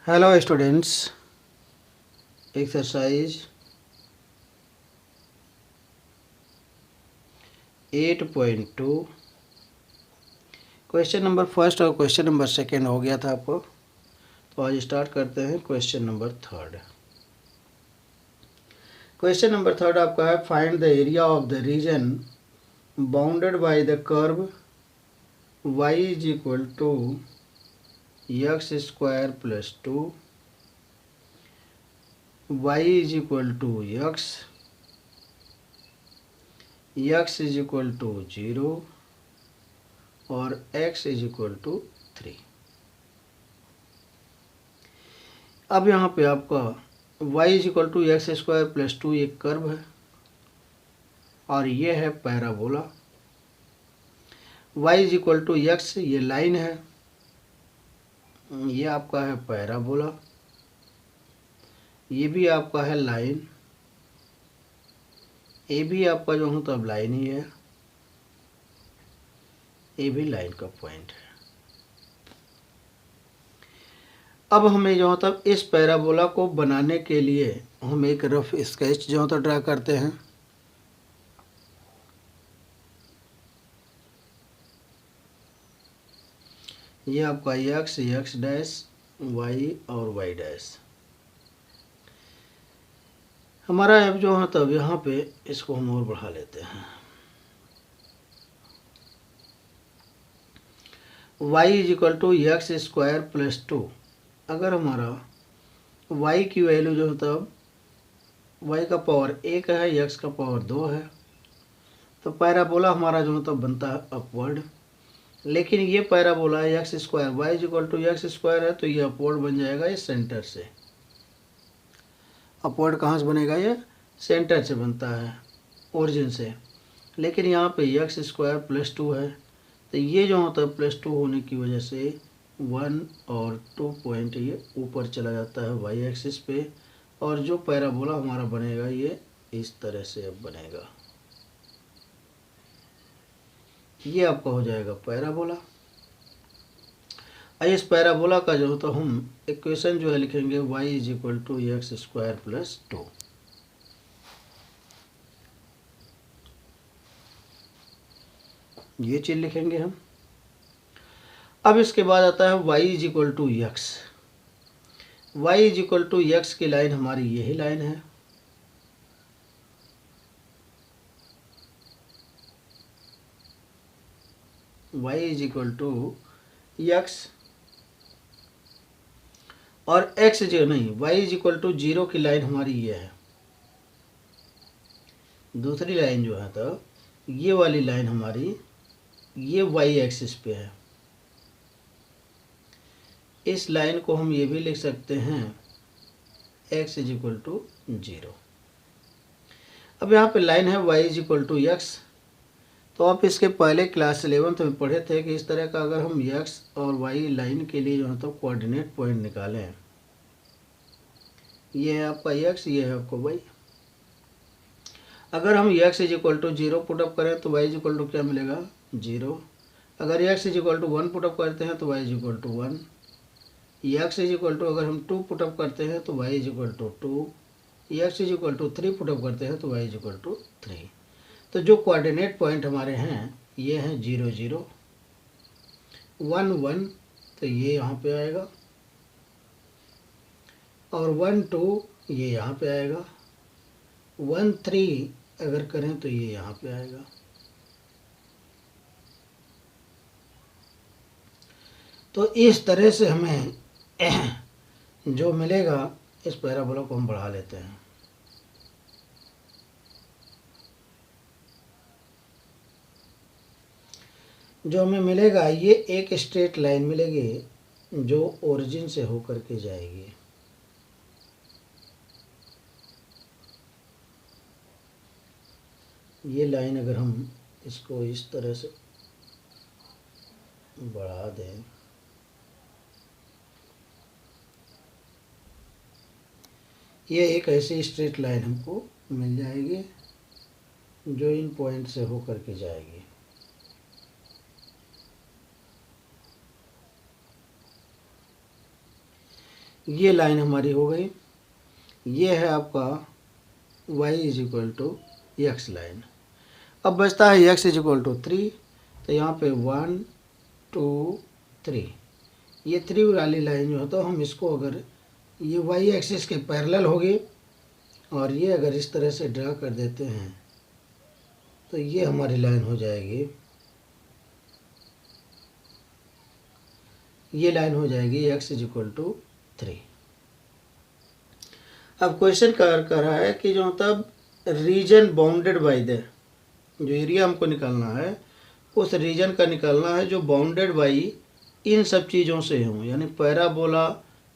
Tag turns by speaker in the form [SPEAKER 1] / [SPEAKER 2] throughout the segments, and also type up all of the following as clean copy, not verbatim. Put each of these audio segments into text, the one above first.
[SPEAKER 1] Hello students, exercise 8.2 question number first और question number second हो गया था आपको। तो आज स्टार्ट करते हैं question number third. Question number third आपका है, find the area of the region bounded by the curve y is equal to x square plus 2, y is equal to x is equal to 0 और x is equal to 3। अब यहाँ पे आपका y is equal to x square plus 2 एक curve है और ये है parabola. y is equal to x ये लाइन है, ये आपका है पैराबोला, ये भी आपका है लाइन, ये भी आपका जो हूँ तब लाइन ही है, ये भी लाइन का पॉइंट है। अब हमें जो तब इस पैराबोला को बनाने के लिए हम एक रफ स्केच जो तो ड्रा करते हैं। ये आपका एक्स डैश वाई और वाई डैश हमारा अब जो है तब यहाँ पे इसको हम और बढ़ा लेते हैं। y is equal to x square plus 2। अगर हमारा y की वैल्यू जो है तब y का पावर 1 है, x का पावर 2 है, तो पैराबोला हमारा जो है तब बनता है अपवर्ड। लेकिन ये पैराबोला है x square, y is equal to x square है, तो ये अपवर्ड बन जाएगा ये सेंटर से। अपवर्ड कहाँ से बनेगा? ये सेंटर से बनता है, ओरिजिन से। लेकिन यहाँ पे एक्स स्क्वायर प्लस 2 है, तो ये जो होता है प्लस 2 होने की वजह से 1 और 2 पॉइंट ये ऊपर चला जाता है वाई एक्सिस पे, और जो पैराबोला हमारा बनेगा ये इस तरह से अब बनेगा। ये आपका हो जाएगा पैराबोला। इस पैराबोला का जो तो हम इक्वेशन जो है लिखेंगे y is equal to x square plus 2। ये चीज लिखेंगे हम। अब इसके बाद आता है y is equal to x. y is equal to x की लाइन हमारी यही लाइन है, y is equal to x, और x जो नहीं, y इज इक्वल टू 0 की लाइन हमारी ये है। दूसरी लाइन जो है तो ये वाली लाइन हमारी ये y एक्सिस पे है। इस लाइन को हम ये भी लिख सकते हैं x इज इक्वल टू 0। अब यहाँ पे लाइन है y is equal to x. तो आप इसके पहले क्लास 11th में पढ़े थे कि इस तरह का अगर हम x और y लाइन के लिए जो है तो कोऑर्डिनेट पॉइंट निकालें, ये है आपका x, ये है आपका y। अगर हम x is equal to 0 put up करें तो y इज इक्वल टू क्या मिलेगा? 0। अगर x is equal to 1 put up करते हैं तो y is equal to 1। x is equal to अगर हम 2 पुटअप करते हैं तो y is equal to 2। x is equal to 3 put up करते हैं तो y इज इक्वल टू 3। तो जो कोऑर्डिनेट पॉइंट हमारे हैं ये हैं 0 0 1 1, तो ये यहाँ पे आएगा, और 1 2 ये यहाँ पे आएगा, 1 3 अगर करें तो ये यहाँ पे आएगा। तो इस तरह से हमें जो मिलेगा, इस पैराबोला को हम बढ़ा लेते हैं। जो हमें मिलेगा ये एक स्ट्रेट लाइन मिलेगी जो ओरिजिन से होकर के जाएगी। ये लाइन अगर हम इसको इस तरह से बढ़ा दें, ये एक ऐसी स्ट्रेट लाइन हमको मिल जाएगी जो इन पॉइंट से होकर के जाएगी। ये लाइन हमारी हो गई। ये है आपका y is equal to x line. अब बचता है x इज इक्वल टू 3, तो यहाँ पे 1 2 3, ये 3 वाली लाइन जो है तो हम इसको अगर ये y एक्सिस के पैरेलल होगी और ये अगर इस तरह से ड्रा कर देते हैं तो ये हमारी लाइन हो जाएगी, ये लाइन हो जाएगी x इज इक्वल टू 3। अब क्वेश्चन कर रहा है कि जो मतलब रीजन बाउंडेड बाय द, जो एरिया हमको निकालना है उस रीजन का निकालना है जो बाउंडेड बाई इन सब चीज़ों से हों, यानी parabola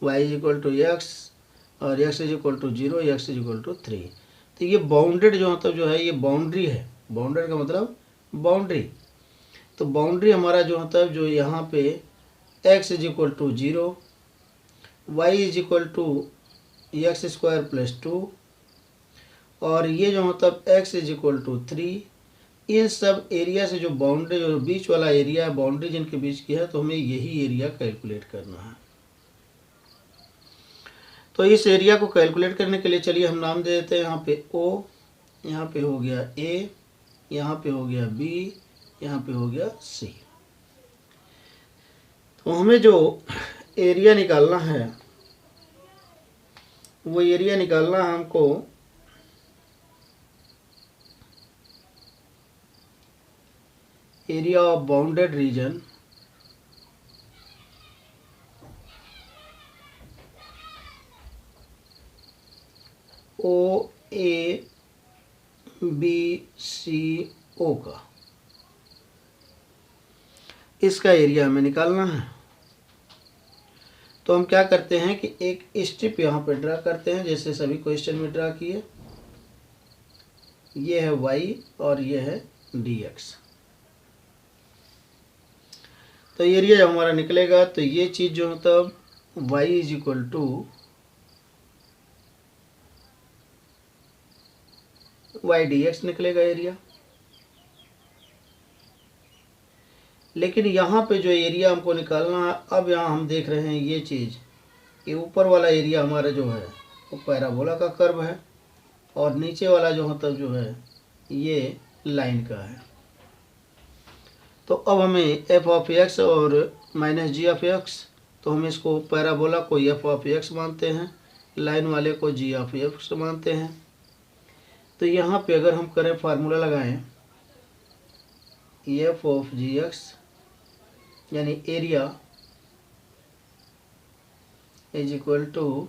[SPEAKER 1] y is equal to x और x is equal to 0, x is equal to 3। तो ये बाउंडेड जो मतलब जो है ये बाउंड्री है। बाउंडेड का मतलब बाउंड्री। तो बाउंड्री हमारा जो मतलब जो यहाँ पे x is equal to 0, y is equal to x square plus 2 और ये जो मतलब x इज इक्वल टू 3, इन सब एरिया से जो बाउंड्री, जो बीच वाला एरिया है, बाउंड्री जिनके बीच की है, तो हमें यही एरिया कैलकुलेट करना है। तो इस एरिया को कैलकुलेट करने के लिए चलिए हम नाम दे देते हैं, यहाँ पे O, यहाँ पे हो गया A, यहाँ पे हो गया B, यहाँ पे हो गया C। तो हमें जो एरिया निकालना है वो एरिया निकालना है हमको area of bounded reason OABCO का, इसका एरिया हमें निकालना है। तो हम क्या करते हैं कि एक स्ट्रिप यहाँ पर ड्रा करते हैं, जैसे सभी क्वेश्चन में ड्रा किए। ये है y और ये है dx। तो एरिया जब हमारा निकलेगा तो ये चीज़ जो मतलब y is equal to y dx निकलेगा एरिया। लेकिन यहाँ पे जो एरिया हमको निकालना है, अब यहाँ हम देख रहे हैं ये चीज़ कि ऊपर वाला एरिया हमारा जो है वो पैराबोला का कर्व है और नीचे वाला जो मतलब जो है ये लाइन का है। तो अब हमें f ऑफ x और माइनस g ऑफ x, तो हम इसको पैराबोला को f ऑफ x मानते हैं, लाइन वाले को g ऑफ x मानते हैं। तो यहाँ पे अगर हम करें फार्मूला लगाएं f ऑफ gx यानी area is equal to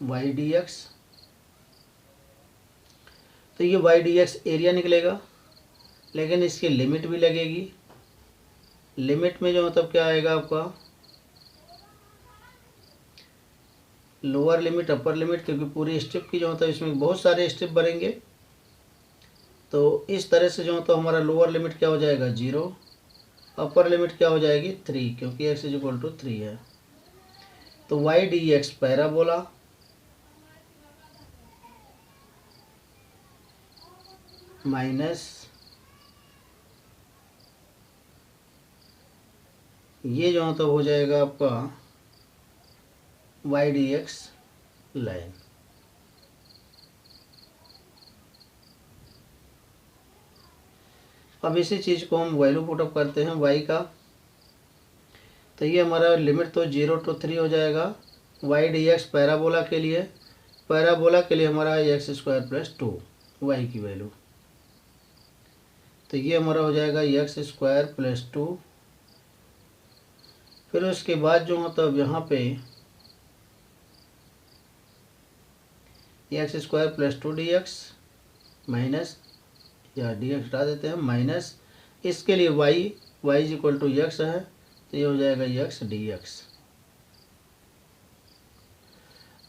[SPEAKER 1] y dx, तो ये y dx एरिया निकलेगा, लेकिन इसकी लिमिट भी लगेगी। लिमिट में जो मतलब क्या आएगा आपका लोअर लिमिट अपर लिमिट, क्योंकि पूरी स्ट्रिप की जो मतलब इसमें बहुत सारे स्ट्रिप बनेंगे। तो इस तरह से जो मतलब हमारा लोअर लिमिट क्या हो जाएगा 0, अपर लिमिट क्या हो जाएगी 3, क्योंकि x इज इक्वल टू 3 है। तो y dx पैराबोला माइनस ये जो मतलब हो जाएगा आपका y dx लाइन। अब इसी चीज़ को हम वैल्यू पुटअप करते हैं y का। तो ये हमारा लिमिट तो 0 to 3 हो जाएगा y dx पैराबोला के लिए। पैराबोला के लिए हमारा एक्स स्क्वायर प्लस 2 y की वैल्यू। तो ये हमारा हो जाएगा एक्स स्क्वायर प्लस 2। फिर उसके बाद जो मतलब यहाँ पे x square plus 2 dx minus, या dx हटा देते हैं, माइनस इसके लिए y is equal to x है, तो ये हो जाएगा x dx।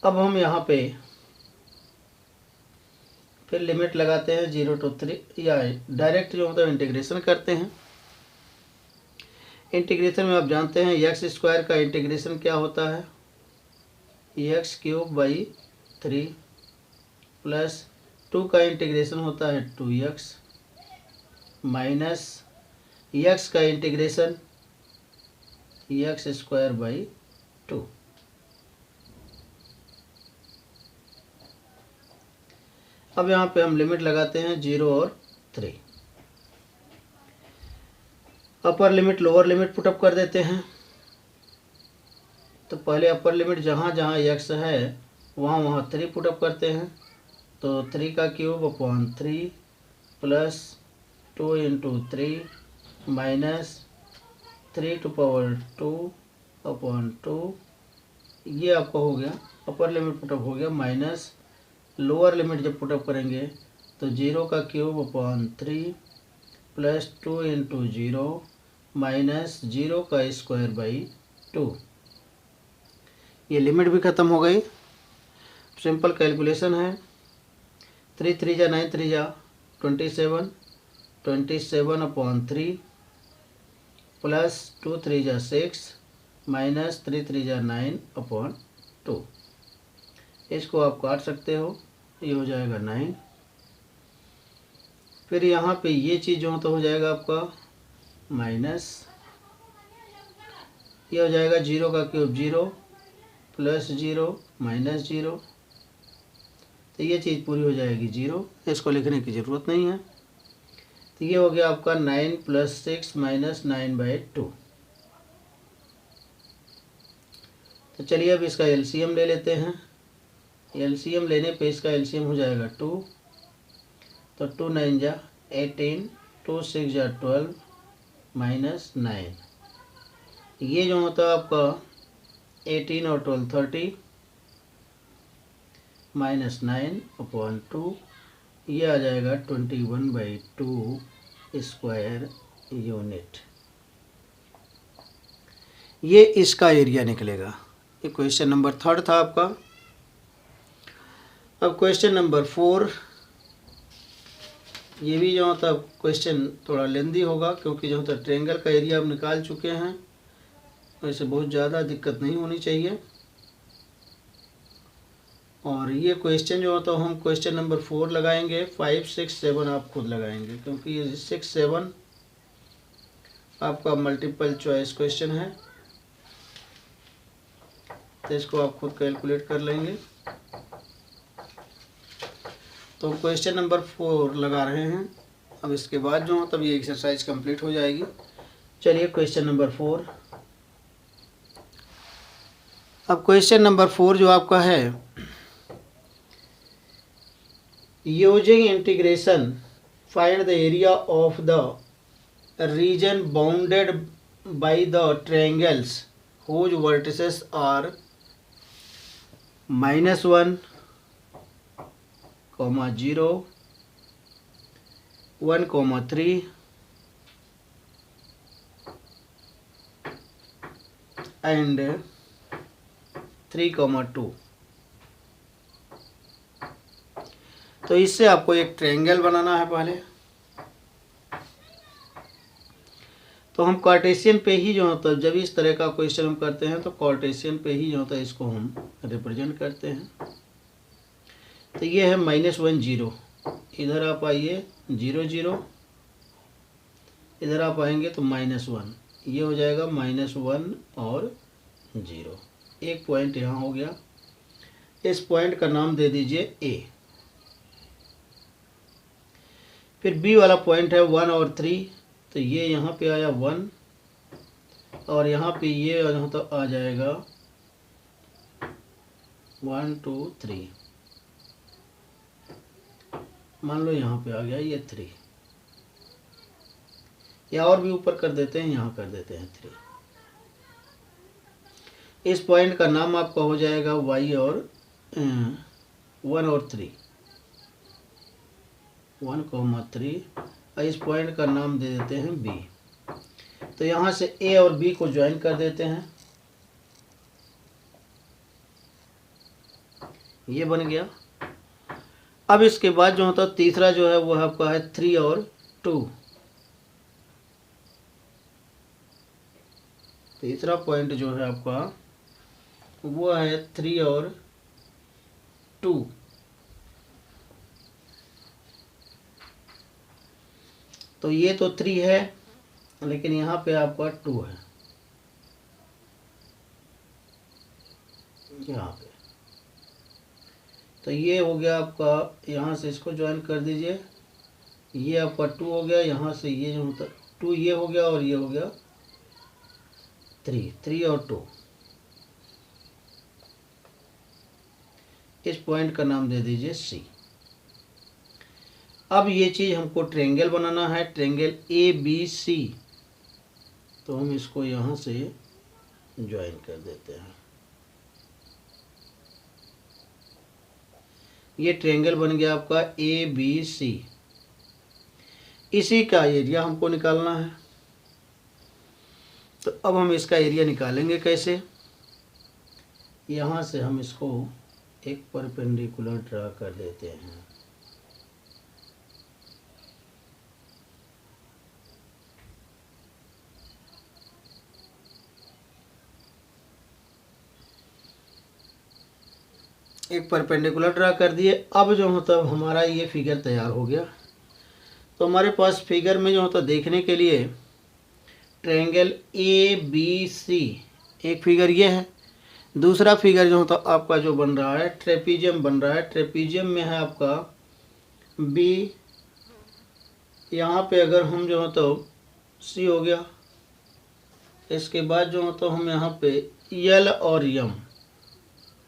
[SPEAKER 1] अब हम यहाँ पे फिर लिमिट लगाते हैं 0 to 3, या डायरेक्ट जो मतलब इंटीग्रेशन करते हैं। इंटीग्रेशन में आप जानते हैं एक्स स्क्वायर का इंटीग्रेशन क्या होता है, एक्स क्यूब बाई 3 प्लस 2 का इंटीग्रेशन होता है 2x माइनस x का इंटीग्रेशन एक्स स्क्वायर बाई 2। अब यहाँ पे हम लिमिट लगाते हैं 0 और 3। Upper limit lower limit put up कर देते हैं। तो पहले अपर लिमिट जहाँ जहाँ x है वहाँ वहाँ 3 पुटअप करते हैं। तो 3 का cube upon 3 plus 2 into 3 minus 3 to power 2 upon 2, ये आपका हो गया अपर लिमिट पुटअप हो गया। माइनस लोअर लिमिट जब पुटअप करेंगे तो 0 का cube upon 3 plus 2 into 0 minus 0 का स्क्वायर बाई 2। ये लिमिट भी ख़त्म हो गई। सिंपल कैलकुलेशन है। 3 3 जा 9 3 जा 27, 27 अपॉन 3 प्लस 2 3 जा 6 माइनस 3 3 जा 9 अपॉन 2। इसको आप काट सकते हो, ये हो जाएगा 9। फिर यहाँ पे ये चीज़ जो तो हो जाएगा आपका माइनस, ये हो जाएगा 0 का क्यूब 0 प्लस 0 माइनस 0। तो ये चीज़ पूरी हो जाएगी 0, इसको लिखने की ज़रूरत नहीं है। तो ये हो गया आपका 9 प्लस 6 माइनस 9/2। तो चलिए अब इसका एलसीएम ले लेते हैं। एलसीएम लेने पे इसका एलसीएम हो जाएगा 2। तो 2 9 जा 18, 2 6 जा 12 माइनस 9। ये जो होता है आपका 18 और 12 30 माइनस 9 अपॉन 2, ये आ जाएगा 21/2 स्क्वायर यूनिट। ये इसका एरिया निकलेगा। ये क्वेश्चन नंबर 3 था आपका। अब क्वेश्चन नंबर 4, ये भी जो होता क्वेश्चन थोड़ा लेंदी होगा क्योंकि जो होता ट्रायंगल का एरिया हम निकाल चुके हैं, वैसे बहुत ज़्यादा दिक्कत नहीं होनी चाहिए। और ये क्वेश्चन जो होता हम क्वेश्चन नंबर 4 लगाएंगे। 5 6 7 आप खुद लगाएंगे क्योंकि ये 6 7 आपका मल्टीपल चॉइस क्वेश्चन है, तो इसको आप खुद कैलकुलेट कर लेंगे। तो क्वेश्चन नंबर 4 लगा रहे हैं। अब इसके बाद जो तब ये एक्सरसाइज कंप्लीट हो जाएगी। चलिए क्वेश्चन नंबर 4। अब क्वेश्चन नंबर 4 जो आपका है, using integration find the area of the region bounded by the triangles whose vertices are -1, 0, 1, 3 and 3, 2। तो इससे आपको एक ट्रायंगल बनाना है पहले। तो हम कार्टेशियन पे ही जो होता है, जब इस तरह का क्वेश्चन हम करते हैं तो कार्टेशियन पे ही जो होता है इसको हम रिप्रेजेंट करते हैं। तो ये है -1 0, इधर आप आइए 0 0, इधर आप आएंगे तो -1, ये हो जाएगा -1 और 0। एक पॉइंट यहाँ हो गया। इस पॉइंट का नाम दे दीजिए A। फिर B वाला पॉइंट है 1 और 3, तो ये यहाँ पे आया 1 और यहाँ पे ये यहाँ तो आ जाएगा 1 2 3। मान लो यहाँ पे आ गया ये 3, या और भी ऊपर कर देते हैं, यहाँ कर देते हैं 3। इस पॉइंट का नाम आपका हो जाएगा y और 1 और 3, 1, 3। और इस पॉइंट का नाम दे देते हैं B। तो यहाँ से A और B को ज्वाइन कर देते हैं, ये बन गया। अब इसके बाद जो होता है तीसरा जो है वो आपका है 3 और 2। तीसरा पॉइंट जो है आपका वो है 3 और 2। तो ये तो 3 है लेकिन यहाँ पे आपका 2 है, यहाँ पे तो ये हो गया आपका, यहाँ से इसको ज्वाइन कर दीजिए, ये आपका 2 हो गया, यहाँ से ये जो होता 2 ये हो गया और ये हो गया 3, 3 और 2। इस पॉइंट का नाम दे दीजिए सी। अब ये चीज़ हमको ट्रायंगल बनाना है, ट्रायंगल ए बी सी, तो हम इसको यहाँ से ज्वाइन कर देते हैं। ये ट्रायंगल बन गया आपका ए बी सी। इसी का एरिया हमको निकालना है। तो अब हम इसका एरिया निकालेंगे कैसे? यहाँ से हम इसको एक परपेंडिकुलर ड्रा कर देते हैं। एक परपेंडिकुलर ड्रा कर दिए। अब जो मतलब हमारा ये फिगर तैयार हो गया। तो हमारे पास फिगर में जो होता देखने के लिए ट्रायंगल ए बी सी, एक फिगर ये है। दूसरा फिगर जो होता आपका जो बन रहा है ट्रेपीजियम बन रहा है। ट्रेपीजियम में है आपका बी, यहाँ पे अगर हम जो हो तो सी हो गया। इसके बाद जो हो तो हम यहाँ पे यल और यम,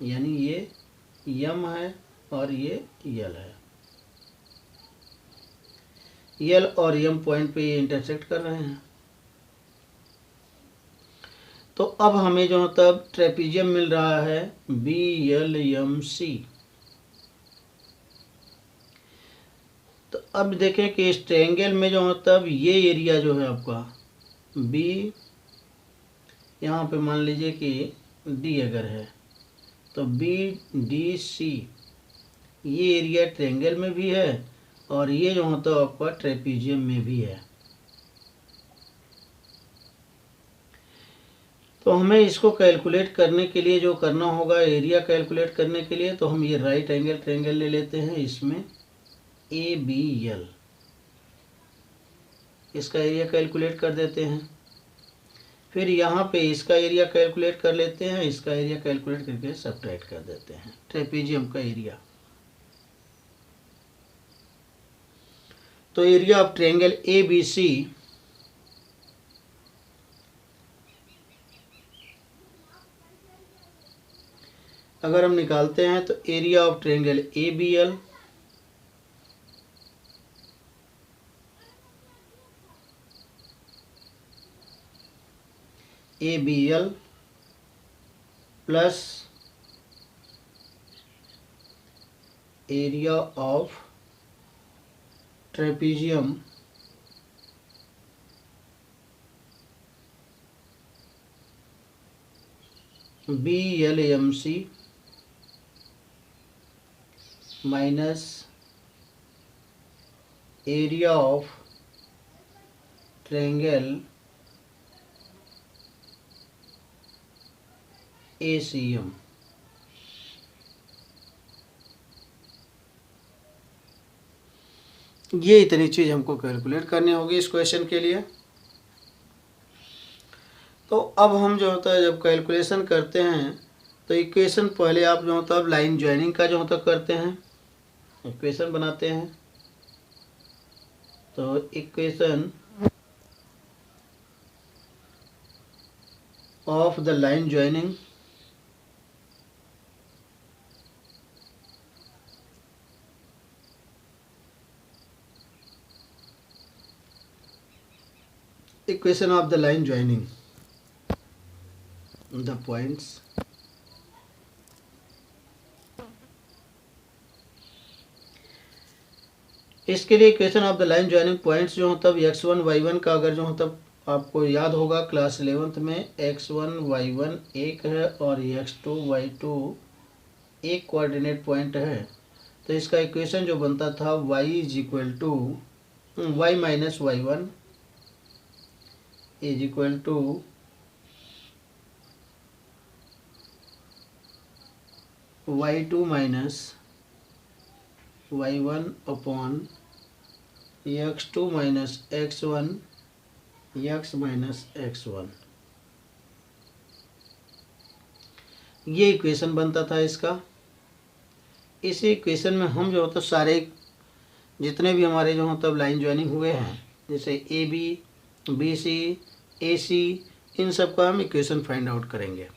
[SPEAKER 1] यानी ये यम है और ये यल है। यल और यम पॉइंट पे ये इंटरसेक्ट कर रहे हैं। तो अब हमें जो तब ट्रेपीजियम मिल रहा है बी यल यम सी। तो अब देखें कि इस ट्रायंगल में जो तब ये एरिया जो है आपका बी, यहाँ पे मान लीजिए कि डी अगर है तो बी डी सी, ये एरिया ट्रायंगल में भी है और ये जो होता है आपका ट्रेपीजियम में भी है। तो हमें इसको कैलकुलेट करने के लिए जो करना होगा, एरिया कैलकुलेट करने के लिए, तो हम ये राइट एंगल ट्रायंगल ले लेते हैं। इसमें ए बी एल, इसका एरिया कैलकुलेट कर देते हैं। फिर यहाँ पे इसका एरिया कैलकुलेट कर लेते हैं, इसका एरिया कैलकुलेट करके सब्ट्रैक्ट कर देते हैं ट्रेपीजियम का एरिया। तो area of triangle A B C अगर हम निकालते हैं तो area of triangle A B L plus area of trapezium B L M C minus area of triangle ACM। ये इतनी चीज़ हमको कैलकुलेट करनी होगी इस क्वेश्चन के लिए। तो अब हम जो होता है जब कैलकुलेशन करते हैं तो इक्वेशन पहले आप जो होता है लाइन ज्वाइनिंग का जो होता करते हैं, इक्वेशन बनाते हैं। तो equation of the line joining equation of the line joining the points इसके लिए equation of the line joining points जो हो तब x1 y1 का अगर जो हो तब आपको याद होगा क्लास 11th में x1 y1 एक है और x2 y2 एक कोऑर्डिनेट पॉइंट है। तो इसका इक्वेशन जो बनता था y is equal to y minus y1 is equal to y2 minus y1 upon x2 minus x1 x minus x1। ये इक्वेशन बनता था इसका। इस इक्वेशन में हम जो होता सारे जितने भी हमारे जो मतलब लाइन ज्वाइनिंग हुए हैं, जैसे ए बी सी ए सी, इन सब का हम इक्वेशन फाइंड आउट करेंगे।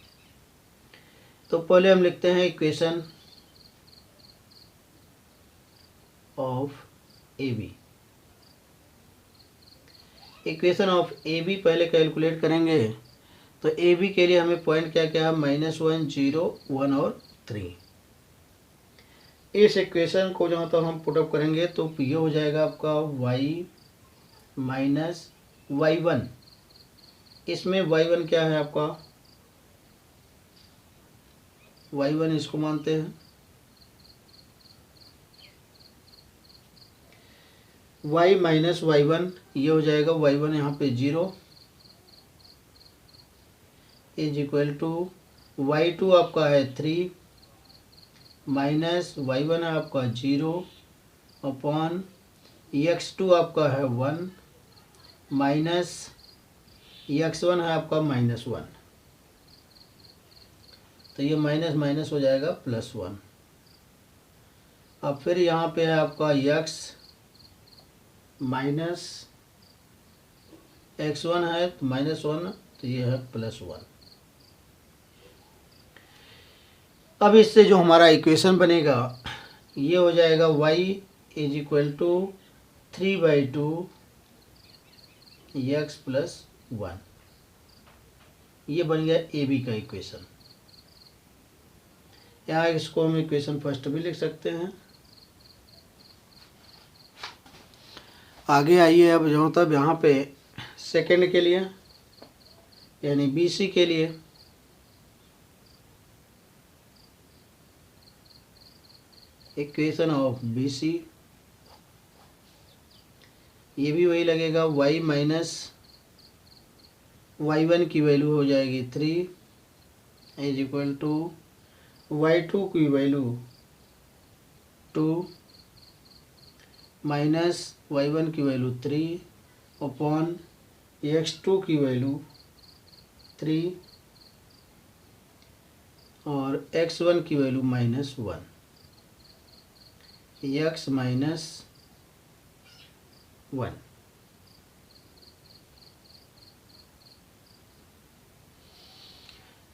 [SPEAKER 1] तो पहले हम लिखते हैं equation of A B. Equation of A B पहले कैलकुलेट करेंगे। तो ए बी के लिए हमें पॉइंट क्या क्या है, -1 0 1 और 3। इस इक्वेशन को जहाँ तक हम पुटअप करेंगे तो ये हो जाएगा आपका y माइनस y1। इसमें y1 क्या है आपका, y1 इसको मानते हैं y माइनस y1, ये हो जाएगा y1 यहाँ पे 0 इज इक्वल टू y2 आपका है 3 माइनस y1 है आपका 0 अपॉन x2 आपका है 1 माइनस x1 है आपका -1। तो ये माइनस माइनस हो जाएगा +1। अब फिर यहाँ पे है आपका x माइनस x1 है तो -1, तो ये है +1। अब इससे जो हमारा इक्वेशन बनेगा ये हो जाएगा y is equal to 3/2 x + 1। ये बन गया ए बी का इक्वेशन। यहाँ इसको हम इक्वेशन फर्स्ट भी लिख सकते हैं। आगे आइए, अब जो तब यहाँ पे सेकंड के लिए यानी बी सी के लिए इक्वेशन ऑफ बी सी, ये भी वही लगेगा y माइनस y1 की वैल्यू हो जाएगी 3 इज इक्वल टू y2 की वैल्यू 2 माइनस y1 की वैल्यू 3 अपॉन x2 की वैल्यू 3 और x1 की वैल्यू -1, x माइनस 1।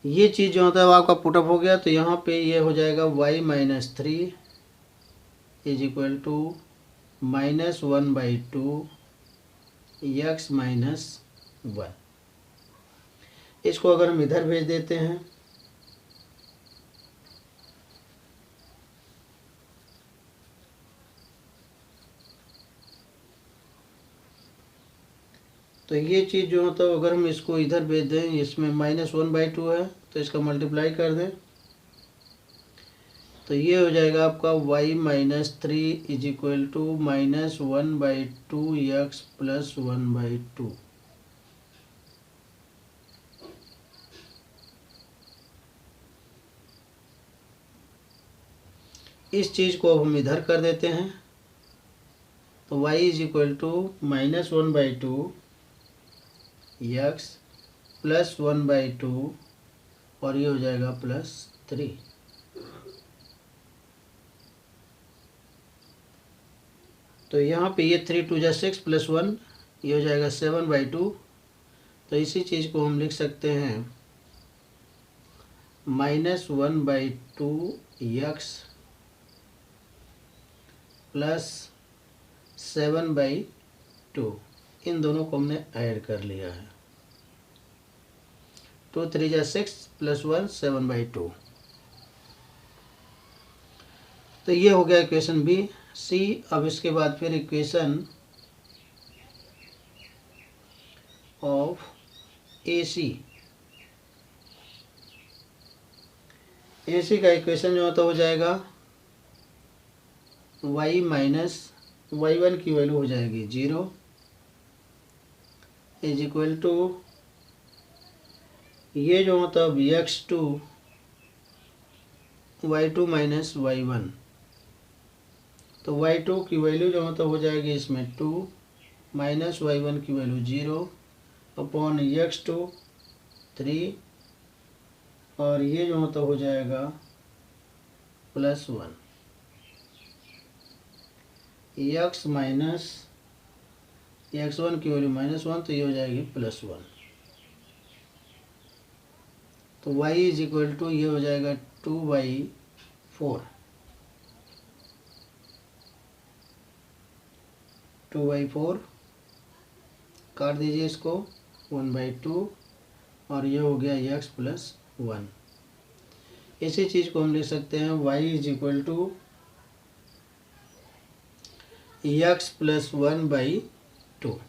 [SPEAKER 1] ये चीज़ जो होता है वो आपका पुटअप हो गया। तो यहाँ पे ये हो जाएगा y minus 3 is equal to -1/2 x minus 1। इसको अगर हम इधर भेज देते हैं तो ये चीज़ जो होता है अगर हम इसको इधर भेज दें, इसमें -1/2 है तो इसका मल्टीप्लाई कर दें तो ये हो जाएगा आपका y minus 3 is equal to -1/2 x + 1/2। इस चीज़ को अब हम इधर कर देते हैं तो y is equal to -1/2 x + 1/2 और ये हो जाएगा +3। तो यहाँ पे ये 3 2 = 6 + 1 ये हो जाएगा 7/2। तो इसी चीज़ को हम लिख सकते हैं -1/2 x + 7/2। इन दोनों को हमने ऐड कर लिया है। 2 3 = 6 + 1 7/2। तो ये हो गया इक्वेशन बी सी। अब इसके बाद फिर इक्वेशन ऑफ ए सी। ए सी का इक्वेशन जो होता हो जाएगा y माइनस y1 की वैल्यू हो जाएगी 0 इज इक्वल टू ये जो होता है x2 y2 माइनस y1। तो y2 की वैल्यू जो होता हो जाएगी इसमें 2 माइनस y1 की वैल्यू 0 अपॉन x2 3 और ये जो होता हो जाएगा +1। एक्स माइनस x1 की वैल्यू -1, तो ये हो जाएगी +1। तो y इज इक्वल टू ये हो जाएगा 2/4। 2/4 काट दीजिए इसको, 1/2, और ये हो गया x + 1। इसी चीज़ को हम लिख सकते हैं y is equal to x + 1/2।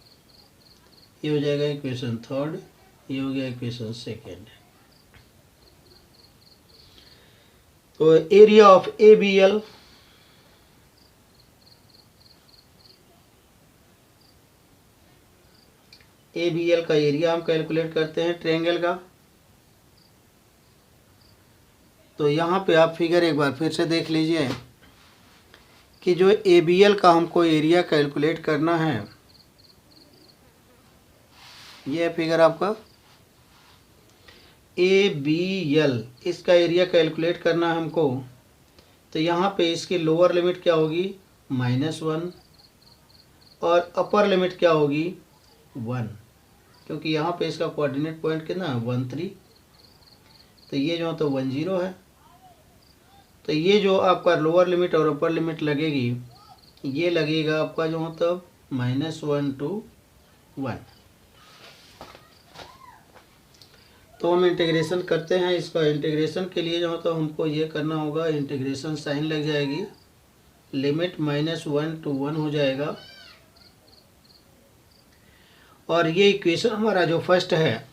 [SPEAKER 1] ये हो जाएगा इक्वेशन थर्ड, ये हो गया इक्वेशन सेकेंड। तो एरिया ऑफ ABL, ABL का एरिया हम कैलकुलेट करते हैं ट्रायंगल का। तो यहाँ पे आप फिगर एक बार फिर से देख लीजिए कि जो ABL का हमको एरिया कैलकुलेट करना है, ये फिगर आपका ABL, इसका एरिया कैलकुलेट करना है हमको। तो यहाँ पे इसकी लोअर लिमिट क्या होगी, -1, और अपर लिमिट क्या होगी, 1, क्योंकि यहाँ पे इसका कोऑर्डिनेट पॉइंट कितना है, 1 3। तो ये जो है तो 1 0 है। तो ये जो आपका लोअर लिमिट और अपर लिमिट लगेगी, ये लगेगा आपका जो है तो -1 to 1। तो हम इंटीग्रेशन करते हैं इसका। इंटीग्रेशन के लिए जो है तो हमको ये करना होगा, इंटीग्रेशन साइन लग जाएगी, लिमिट -1 to 1 हो जाएगा। और ये इक्वेशन हमारा जो फर्स्ट है,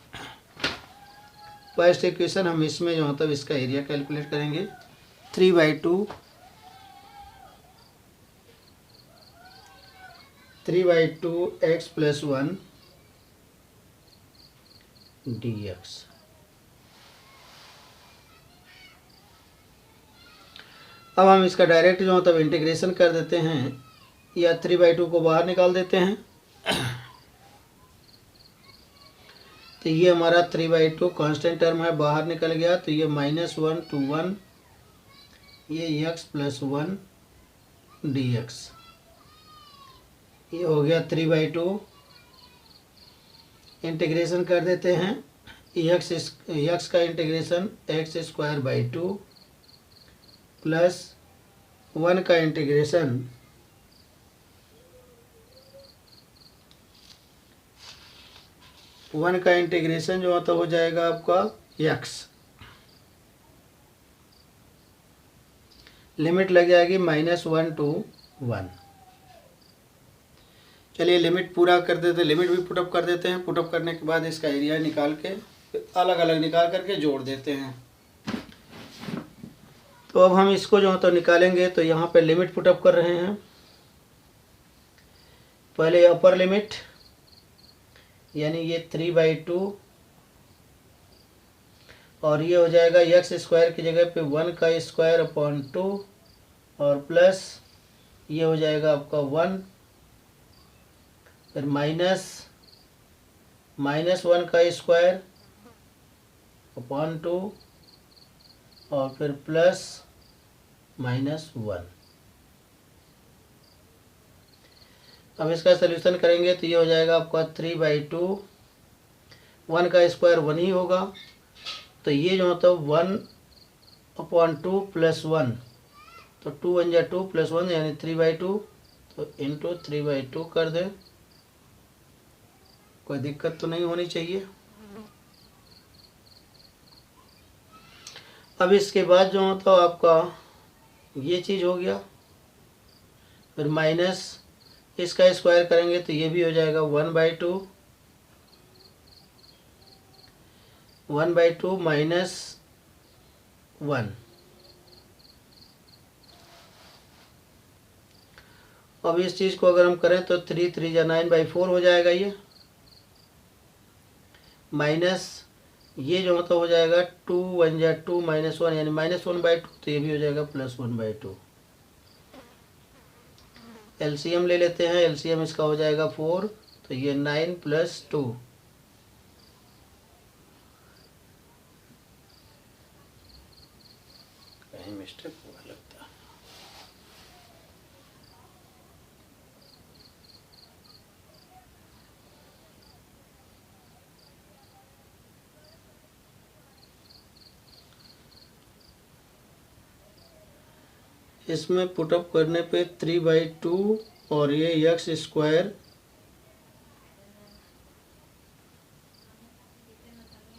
[SPEAKER 1] फर्स्ट इक्वेशन, हम इसमें जो मतलब इसका एरिया कैलकुलेट करेंगे। 3/2 x + 1 dx। अब हम इसका डायरेक्ट जो मतलब इंटीग्रेशन कर देते हैं, या 3/2 को बाहर निकाल देते हैं। तो ये हमारा 3/2 कांस्टेंट टर्म है, बाहर निकल गया। तो ये -1 to 1, ये x + 1 dx, ये हो गया 3/2। इंटीग्रेशन कर देते हैं, x का इंटीग्रेशन x² 2 + 1 का इंटीग्रेशन जो तो हो जाएगा आपका x, लिमिट लग जाएगी -1 to 1। चलिए लिमिट पूरा कर देते, लिमिट भी पुटअप कर देते हैं। पुटअप करने के बाद इसका एरिया निकाल के अलग अलग निकाल करके जोड़ देते हैं। तो अब हम इसको जो तो निकालेंगे। तो यहाँ पे लिमिट पुटअप कर रहे हैं। पहले अपर लिमिट, यानी ये 3/2, और ये हो जाएगा x² की जगह पे 1 का स्क्वायर अपॉन 2, और प्लस ये हो जाएगा आपका 1, फिर -1 का स्क्वायर अपॉन 2, और फिर प्लस -1। अब इसका सोल्यूशन करेंगे तो ये हो जाएगा आपका 3/2, 1 का स्क्वायर 1 ही होगा। तो ये जो होता है 1/2 + 1, तो 2 1 जा 2 + 1 यानी 3/2। तो इंटू 3/2 कर दें, कोई दिक्कत तो नहीं होनी चाहिए। अब इसके बाद जो होता है आपका ये चीज़ हो गया, फिर माइनस इसका स्क्वायर करेंगे तो ये भी हो जाएगा 1/2 -1। अब इस चीज़ को अगर हम करें तो 3 3 जा 9/4 हो जाएगा ये, माइनस ये जो मतलब हो जाएगा 2 1 जा 2 -1 यानी -1/2। तो ये भी हो जाएगा +1/2। एलसीएम ले लेते हैं, एलसीएम इसका हो जाएगा 4। तो ये 9 + 2, कहीं मिस्टेक हुआ लगता है। इसमें पुटअप करने पे 3/2 और ये एक्स स्क्वायर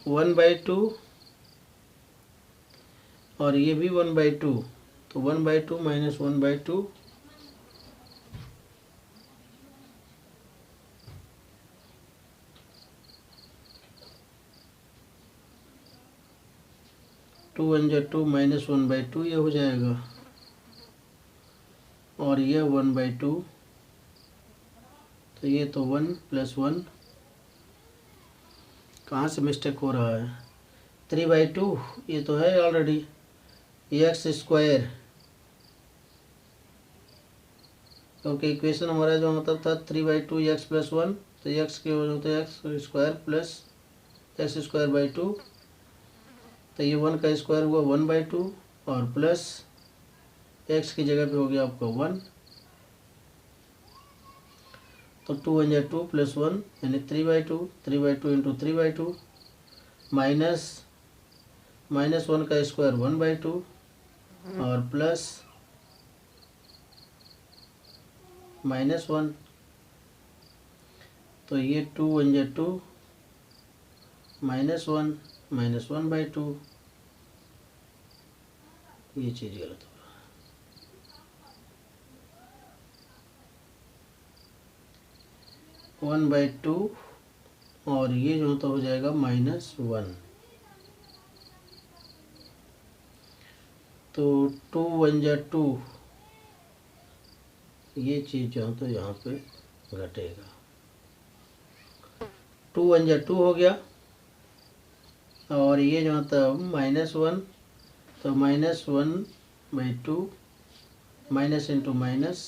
[SPEAKER 1] 1/2 और ये भी 1/2, तो 1/2 माइनस 1/2 2 1 जा 2 माइनस 1/2 ये हो जाएगा, और ये 1/2, तो ये तो 1 + 1, कहाँ से मिस्टेक हो रहा है, 3/2 ये तो है ऑलरेडी, एक्स स्क्वायर, क्योंकि इक्वेशन हमारा जो मतलब था 3/2 एक्स + 1, तो एक्स के वजह होता है x square plus x square by 2, तो ये 1 का स्क्वायर हुआ 1/2 और प्लस एक्स की जगह पे हो गया आपका 1, तो 2 1 जा 2 + 1 यानी 3/2, 3/2 इंटू 3/2 माइनस 1 का स्क्वायर 1/2 और प्लस -1, तो ये 2 1 जा 2 -1 माइनस 1/2, ये चीज़ गलत हो रहा है, 1/2 और ये जो तो हो जाएगा -1, तो 2 1 जा 2, ये चीज़ जो तो यहाँ पे घटेगा, 2 1 जा 2 हो गया, और ये जो था -1, तो -1/2 माइनस इंटू माइनस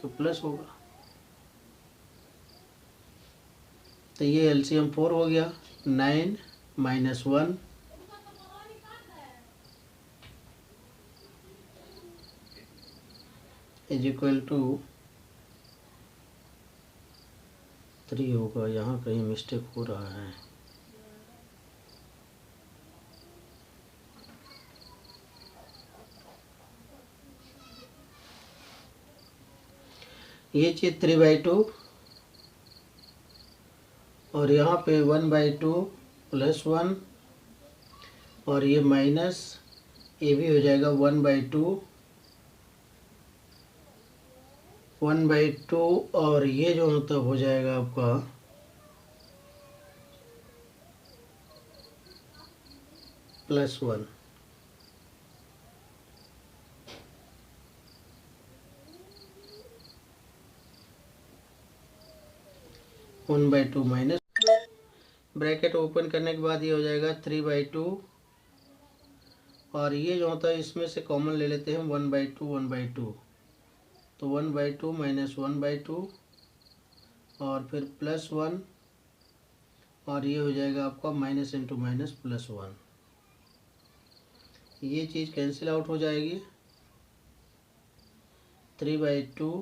[SPEAKER 1] तो प्लस होगा, तो ये एलसीएम 4 हो गया, 9 - 1 इज इक्वल टू 3 होगा, यहाँ कहीं मिस्टेक हो रहा है, ये चीज़ 3/2 और यहाँ पे 1/2 + 1 और ये माइनस, ये भी हो जाएगा 1/2 और ये जो मतलब हो जाएगा आपका +1, 1/2 माइनस, ब्रैकेट ओपन करने के बाद ये हो जाएगा 3/2 और ये जो होता है इसमें से कॉमन ले लेते हैं 1/2 1/2, तो 1/2 माइनस 1/2 और फिर +1 और ये हो जाएगा आपका माइनस इंटू माइनस +1, ये चीज़ कैंसिल आउट हो जाएगी, 3/2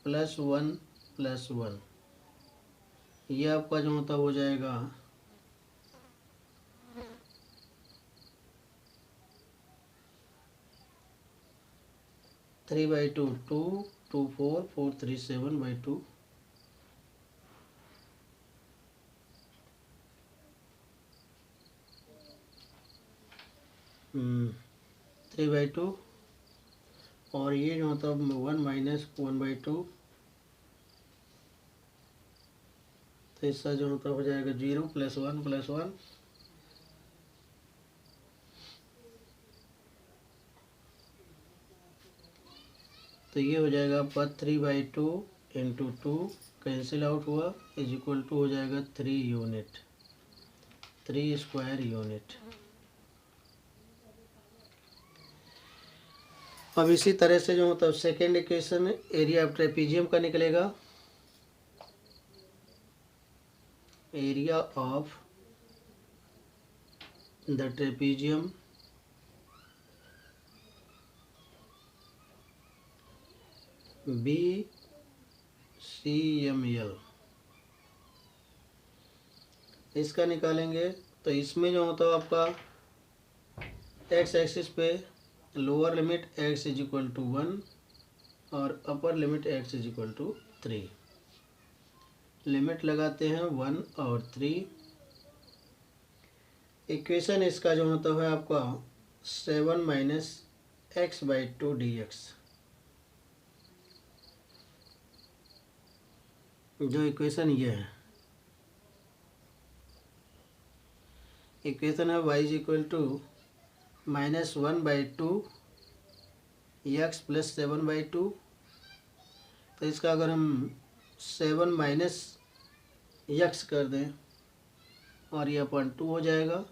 [SPEAKER 1] +1 +1, ये आपका जो होता हो जाएगा 3/2 2 2 4 4 3 7/2, 3/2 और ये जो होता 1 माइनस 1/2, तो इसका जो होता हो जाएगा 0 +1 +1, तो ये हो जाएगा आपका 3/2 इंटू 2 कैंसिल आउट हुआ इज इक्वल टू हो जाएगा 3 यूनिट, 3 स्क्वायर यूनिट। अब इसी तरह से जो मतलब second equation area of trapezium का निकलेगा, area of the trapezium BCML, इसका निकालेंगे, तो इसमें जो होता है आपका एक्स एक्सिस पे lower limit x is equal to 1 और upper limit x is equal to 3। Limit लगाते हैं 1 और 3। इक्वेशन इसका जो होता है आपका 7 minus x by 2 d x. जो इक्वेशन ये है, इक्वेशन है y is equal to -1/2 x plus 7/2। तो इसका अगर हम 7 माइनस एक्स कर दें और ये अपॉन 2 हो जाएगा,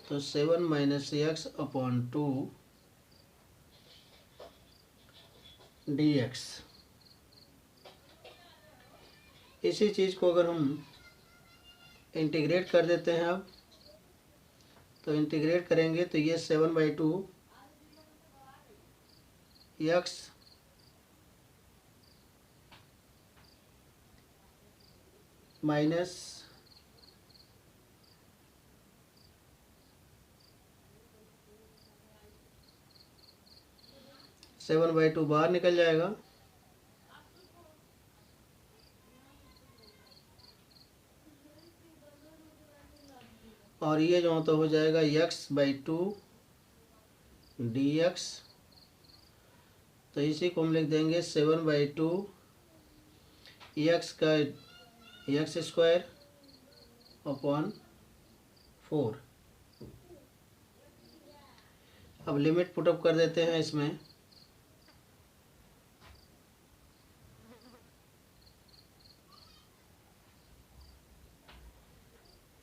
[SPEAKER 1] तो 7 minus x upon 2 d x. इसी चीज़ को अगर हम इंटीग्रेट कर देते हैं अब, तो इंटीग्रेट करेंगे तो ये 7/2 एक्स माइनस 7/2 बाहर निकल जाएगा, और ये जो तो हो जाएगा x/2 डी एक्स। तो इसी को हम लिख देंगे 7/2 एक्स का एक्स स्क्वायर अपॉन 4। अब लिमिट पुटअप कर देते हैं इसमें,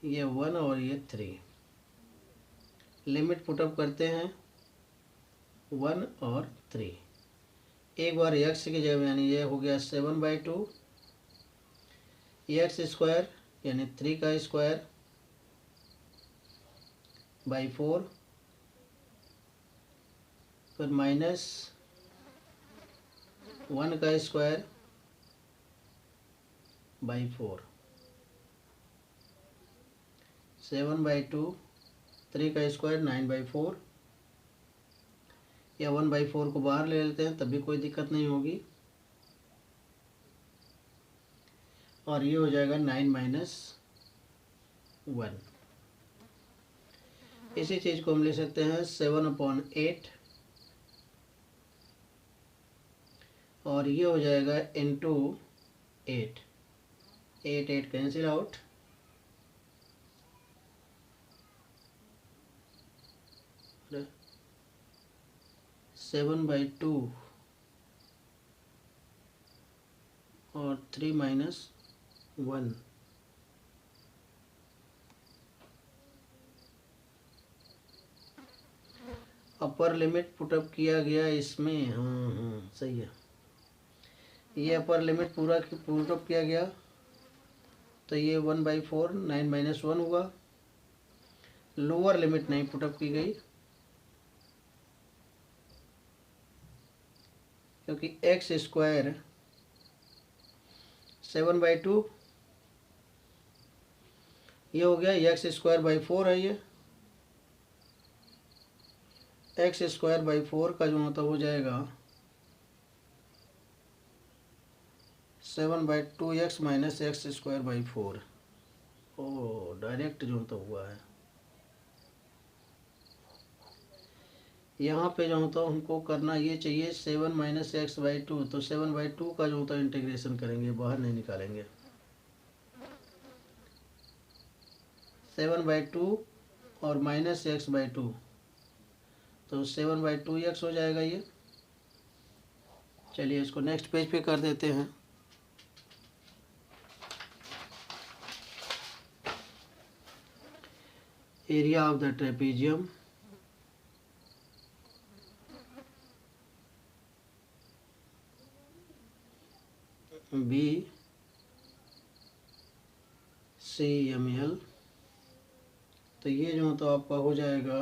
[SPEAKER 1] ये 1 और ये 3। लिमिट पुटअप करते हैं 1 और 3। एक बार एक्स की जगह यानी ये हो गया 7/2 एक्स स्क्वायर यानी 3 का स्क्वायर बाई 4, फिर माइनस 1 का स्क्वायर बाई 4। 7/2 3 का स्क्वायर 9/4, या 1/4 को बाहर ले लेते हैं तब भी कोई दिक्कत नहीं होगी, और ये हो जाएगा 9 माइनस 1। इसी चीज़ को हम ले सकते हैं 7/8, और ये हो जाएगा into 8। 8 cancel out, seven by 2 और 3 माइनस 1। अपर लिमिट पुटअप किया गया इसमें, सही है। ये अपर लिमिट पूरा पुटअप किया गया, तो ये 1/4 9 माइनस 1 हुआ। लोअर लिमिट नहीं पुटअप की गई, क्योंकि एक्स स्क्वायर 7/2 ये हो गया, एक्स स्क्वायर बाई 4 है। ये एक्स स्क्वायर बाई 4 का जो होता हो जाएगा 7/2 x minus x square by 4। ओ डायरेक्ट जो होता हुआ है। यहाँ पे जो होता हमको करना ये चाहिए 7 माइनस x/2, तो 7/2 का जो होता है इंटीग्रेशन करेंगे, बाहर नहीं निकालेंगे। 7/2 और माइनस x/2, तो 7/2x हो जाएगा ये। चलिए इसको नेक्स्ट पेज पे कर देते हैं। Area of the trapezium, BCML। तो ये जो तो आपका हो जाएगा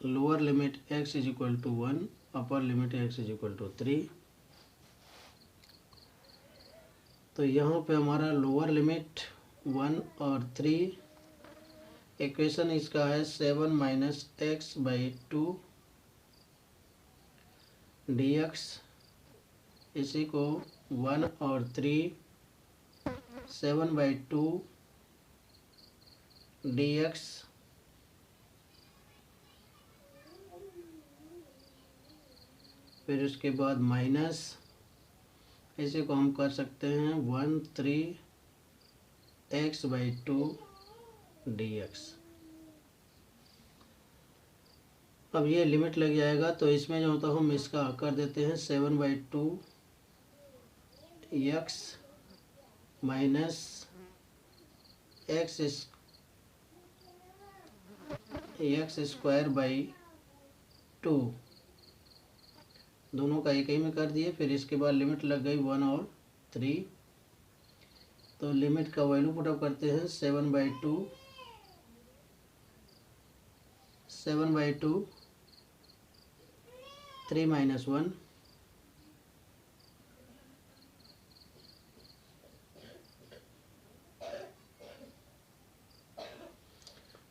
[SPEAKER 1] lower limit x is equal to 1, upper limit x is equal to 3। तो यहाँ पे हमारा लोअर लिमिट 1 और 3, इक्वेशन इसका है 7 minus x by 2 d x, इसी को 1 और 3 7 बाई 2 डी एक्स, फिर उसके बाद माइनस, इसी को हम कर सकते हैं 1 3 एक्स बाई 2 डी एक्स। अब ये लिमिट लग जाएगा, तो इसमें जो होता है हम इसका कर देते हैं 7 by 2 x minus x square by 2, दोनों का एक ही में कर दिए। फिर इसके बाद लिमिट लग गई 1 और 3, तो लिमिट का वैल्यू पुटअप करते हैं 7 बाई 2 3 माइनस 1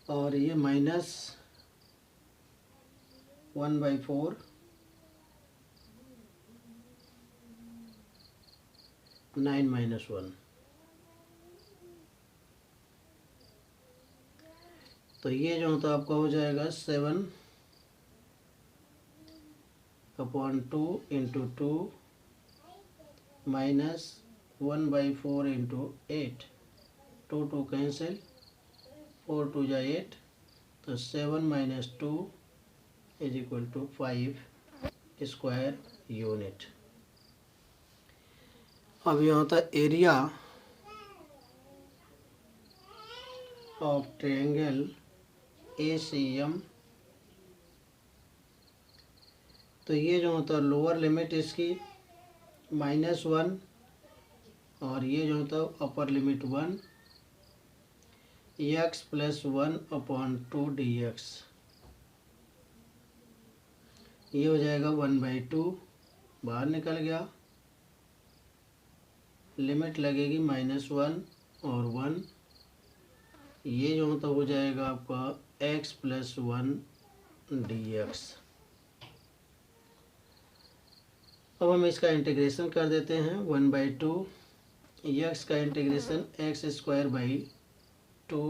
[SPEAKER 1] और ये माइनस 1 बाई 4 9 माइनस 1। तो ये जो होता है आपका हो जाएगा 7 upon 2 into 2 minus 1 by 4 into 8, 2 2 cancel, 4 2 जा 8, तो 7 minus 2 is equal to 5 square unit. अब यहाँ होता है एरिया ऑफ ट्रायंगल ACM। तो ये जो होता है लोअर लिमिट इसकी -1 और ये जो होता है upper limit 1, x plus 1 upon 2 d x, ये हो जाएगा 1 बाई 2, बाहर निकल गया। लिमिट लगेगी -1 और 1, ये जो होता हो जाएगा आपका x प्लस 1 डी एक्स। अब हम इसका इंटीग्रेशन कर देते हैं 1 बाई 2, एक्स का इंटीग्रेशन एक्स स्क्वायर बाई 2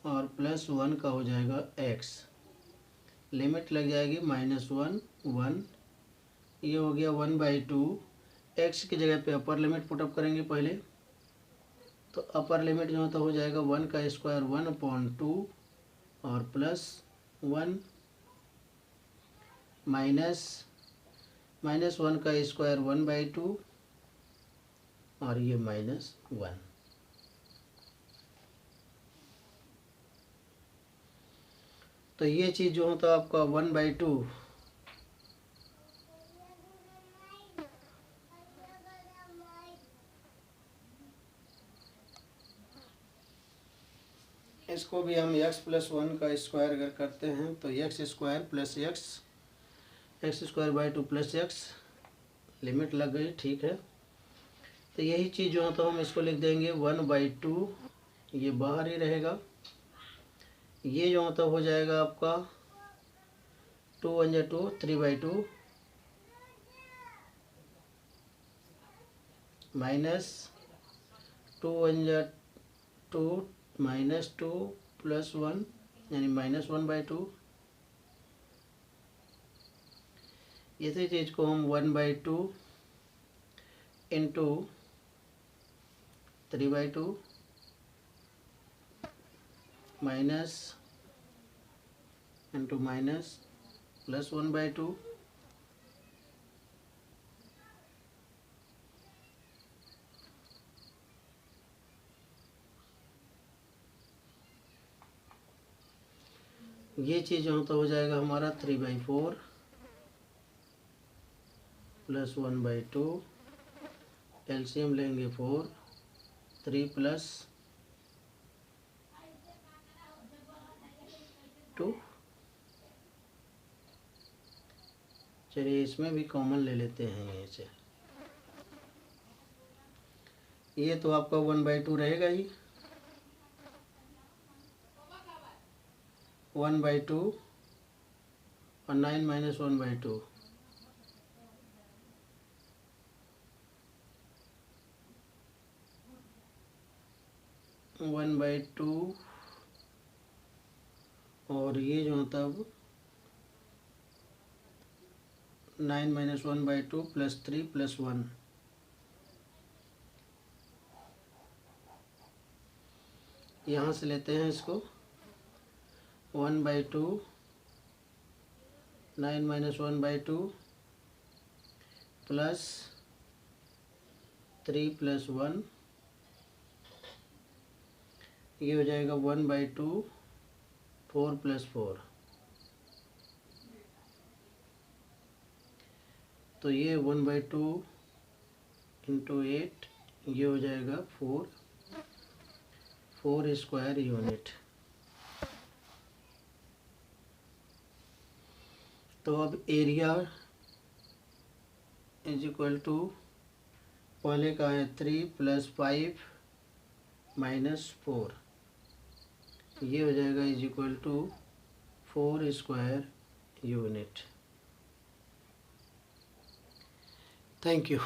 [SPEAKER 1] और प्लस 1 का हो जाएगा x, लिमिट लग जाएगी -1 1, ये हो गया 1 बाई 2। एक्स की जगह पे अपर लिमिट पुटअप करेंगे पहले, तो अपर लिमिट जो होता हो जाएगा 1 का स्क्वायर 1 अपॉन 2 और प्लस 1 माइनस 1 का स्क्वायर 1 बाई 2 और ये -1। तो ये चीज़ जो होता है आपका 1 बाई 2 इसको भी हम x प्लस 1 का स्क्वायर अगर करते हैं तो x square plus x square by 2 plus x, limit लग गई, ठीक है। तो यही चीज़ जो है तो हम इसको लिख देंगे 1 बाई 2, ये बाहर ही रहेगा। ये जो होता हो जाएगा आपका 2 1 जा 2, 3 बाई 2 माइनस 2 1 जा 2 -2 प्लस 1 यानी -1 बाई 2। इसी चीज़ को हम 1 by 2 into 3 by 2 minus into minus plus 1 by 2, ये चीज़ जो तो हो जाएगा हमारा 3 बाई 4 प्लस 1 बाई 2, एलसीएम लेंगे 4, 3 प्लस 2। चलिए इसमें भी कॉमन ले लेते हैं यहीं से, ये तो आपका 1 बाई 2 रहेगा ही। 1/2 और 9 माइनस 1/2, 1/2 और ये जो तब 9 माइनस 1/2 प्लस 3 प्लस 1, यहाँ से लेते हैं इसको 1/2 9 माइनस 1/2 प्लस 3 प्लस 1, ये हो जाएगा 1/2 4 प्लस 4, तो ये 1/2 इंटू 8, ये हो जाएगा 4 स्क्वायर यूनिट। तो अब एरिया इज इक्वल टू, पहले का है 3 प्लस 5 माइनस 4, ये हो जाएगा is equal to 4 square unit. Thank you.